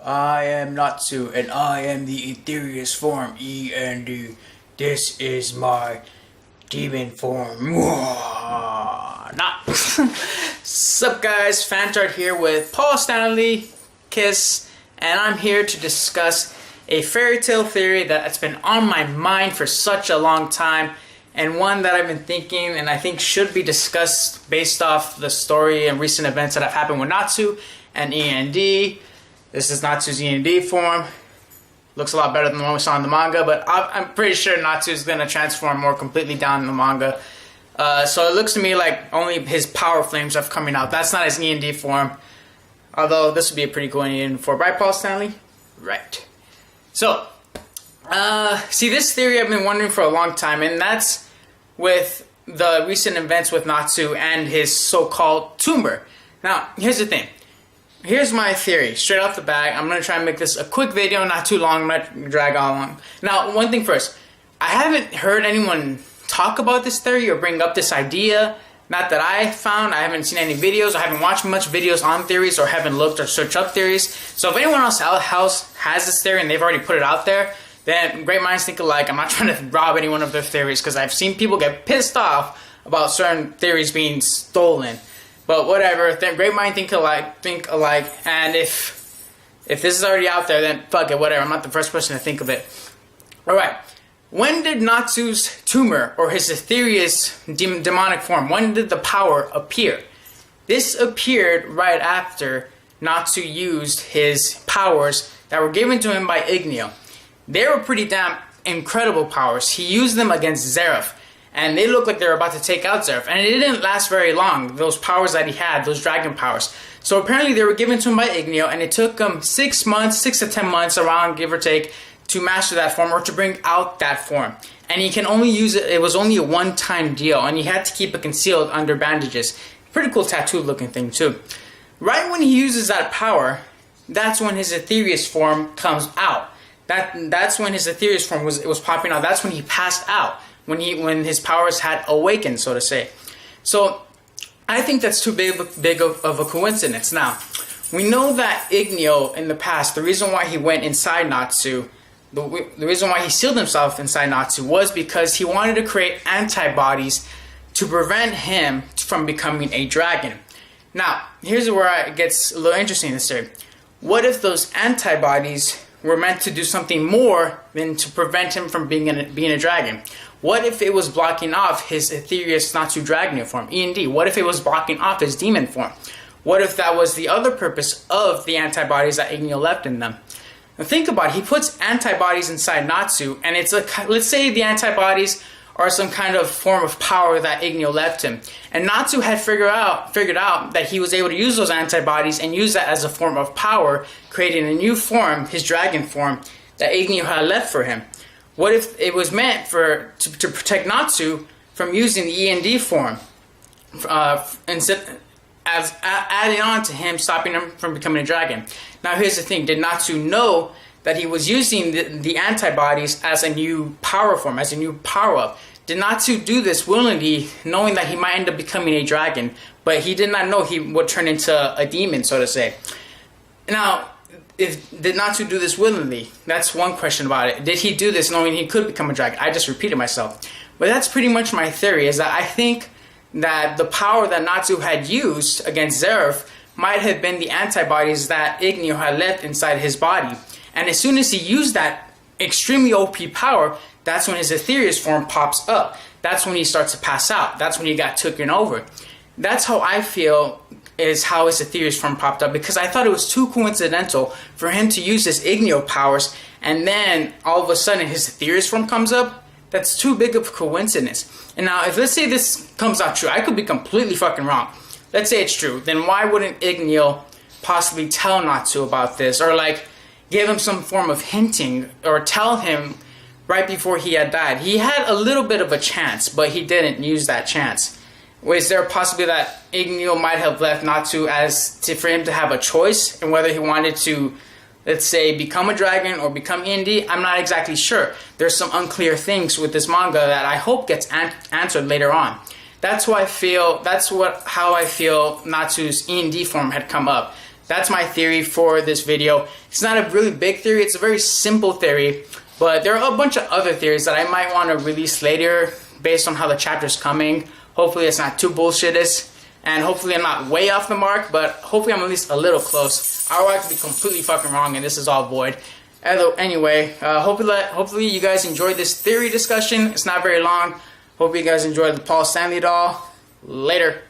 I am Natsu, and I am the ethereal form, E.N.D. This is my demon form. Not. Sup guys, Fantart here with Paul Stanley, Kiss, and I'm here to discuss a fairy tale theory that's been on my mind for such a long time, and one that I've been thinking and I think should be discussed based off the story and recent events that have happened with Natsu and E.N.D. This is Natsu's E.N.D form. Looks a lot better than the one we saw in the manga, but I'm pretty sure Natsu is going to transform more completely down in the manga. So it looks to me like only his power flames are coming out. That's not his E.N.D form. Although this would be a pretty cool E.N.D form. Right, Paul Stanley? Right. So, see, this theory I've been wondering for a long time, and that's with the recent events with Natsu and his so-called tumor. Now, here's the thing. Here's my theory, straight off the bat. I'm going to try and make this a quick video, not too long. I'm not going to drag on long. Now, one thing first. I haven't heard anyone talk about this theory or bring up this idea. Not that I found. I haven't seen any videos. I haven't watched much videos on theories or haven't looked or searched up theories. So if anyone else has this theory and they've already put it out there, then great minds think alike. I'm not trying to rob anyone of their theories because I've seen people get pissed off about certain theories being stolen. But whatever, great mind think alike, and if this is already out there, then fuck it, whatever, I'm not the first person to think of it. Alright, when did Natsu's tumor, or his ethereal demonic form, when did the power appear? This appeared right after Natsu used his powers that were given to him by E.N.D. They were pretty damn incredible powers. He used them against Zeref. And they looked like they were about to take out Zeref. And it didn't last very long, those powers that he had, those dragon powers. So apparently they were given to him by E.N.D. and it took him 6 months, 6 to 10 months around, give or take, to master that form or to bring out that form. And he can only use it, it was only a one-time deal, and he had to keep it concealed under bandages. Pretty cool tattoo looking thing too. Right when he uses that power, that's when his ethereal form comes out. That's when his ethereal form was popping out. That's when he passed out. When his powers had awakened, so to say. So I think that's too big of a coincidence. Now, we know that E.N.D. in the past, the reason why he went inside Natsu, the reason why he sealed himself inside Natsu was because he wanted to create antibodies to prevent him from becoming a dragon. Now, here's where it gets a little interesting in this theory. What if those antibodies were meant to do something more than to prevent him from being a dragon? What if it was blocking off his ethereal Natsu dragon form, E.N.D? What if it was blocking off his demon form? What if that was the other purpose of the antibodies that E.N.D left in them? Now think about it. He puts antibodies inside Natsu, and it's let's say the antibodies are some kind of form of power that E.N.D left him. And Natsu had figured out that he was able to use those antibodies and use that as a form of power, creating a new form, his dragon form, that E.N.D had left for him. What if it was meant to protect Natsu from using the E.N.D form, instead as adding on to him, stopping him from becoming a dragon? Now here's the thing: did Natsu know that he was using the antibodies as a new power form, as a new power up? Did Natsu do this willingly, knowing that he might end up becoming a dragon, but he did not know he would turn into a demon, so to say? Now, did Natsu do this willingly? That's one question about it. Did he do this knowing he could become a dragon? I just repeated myself. But that's pretty much my theory, is that I think that the power that Natsu had used against Zeref might have been the antibodies that E.N.D had left inside his body. And as soon as he used that extremely OP power, that's when his ethereal form pops up. That's when he starts to pass out. That's when he got taken over. That's how I feel is how his ethereal form popped up, because I thought it was too coincidental for him to use his E.N.D powers and then all of a sudden his ethereal form comes up. That's too big of a coincidence. And now if let's say this comes out true, I could be completely fucking wrong. Let's say it's true, then why wouldn't E.N.D possibly tell Natsu about this, or like give him some form of hinting, or tell him right before he had died? He had a little bit of a chance, but he didn't use that chance. Was there possibly that E.N.D might have left Natsu for him to have a choice in whether he wanted to, let's say, become a dragon or become E.N.D? I'm not exactly sure. There's some unclear things with this manga that I hope gets answered later on. That's how I feel Natsu's E.N.D form had come up. that's my theory for this video. It's not a really big theory, it's a very simple theory, but there are a bunch of other theories that I might want to release later based on how the chapter's coming. Hopefully it's not too bullshitist, and hopefully I'm not way off the mark, but hopefully I'm at least a little close. Or I could be completely fucking wrong and this is all void. Anyway, hopefully you guys enjoyed this theory discussion. It's not very long. Hope you guys enjoyed the Paul Stanley doll. Later.